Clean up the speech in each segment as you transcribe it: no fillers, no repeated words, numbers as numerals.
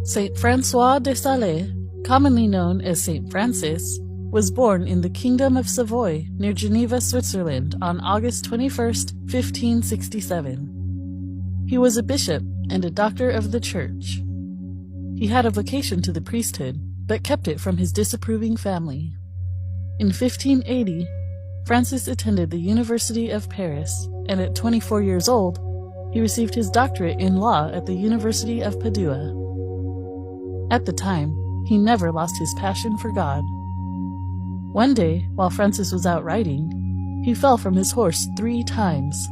Saint Francois de Sales, commonly known as Saint Francis, was born in the Kingdom of Savoy near Geneva, Switzerland on August 21st, 1567. He was a bishop and a doctor of the Church. He had a vocation to the priesthood, but kept it from his disapproving family. In 1580, Francis attended the University of Paris, and at 24 years old, he received his doctorate in law at the University of Padua. At the time, he never lost his passion for God. One day, while Francis was out riding, he fell from his horse 3 times.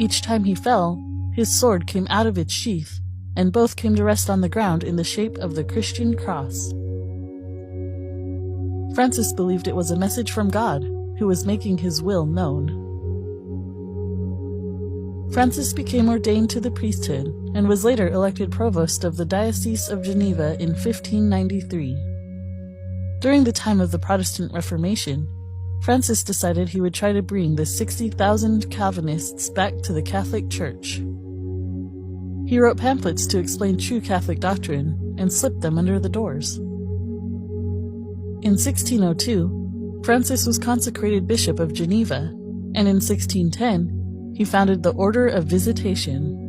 Each time he fell, his sword came out of its sheath, and both came to rest on the ground in the shape of the Christian cross. Francis believed it was a message from God, who was making his will known. Francis became ordained to the priesthood and was later elected provost of the Diocese of Geneva in 1593. During the time of the Protestant Reformation, Francis decided he would try to bring the 60,000 Calvinists back to the Catholic Church. He wrote pamphlets to explain true Catholic doctrine and slipped them under the doors. In 1602, Francis was consecrated Bishop of Geneva, and in 1610, he founded the Order of Visitation.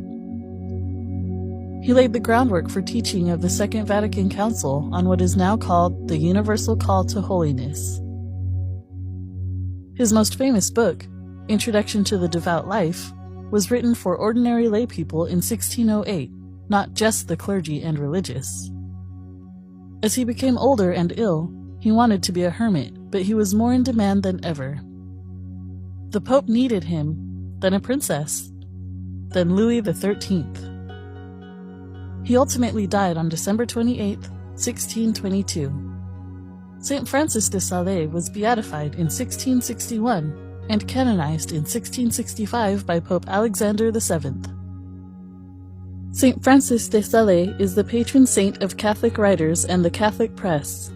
He laid the groundwork for teaching of the Second Vatican Council on what is now called the Universal Call to Holiness. His most famous book, Introduction to the Devout Life, was written for ordinary laypeople in 1608, not just the clergy and religious. As he became older and ill, he wanted to be a hermit, but he was more in demand than ever. The Pope needed him, then a princess, then Louis XIII. He ultimately died on December 28, 1622. Saint Francis de Sales was beatified in 1661 and canonized in 1665 by Pope Alexander VII. Saint Francis de Sales is the patron saint of Catholic writers and the Catholic press.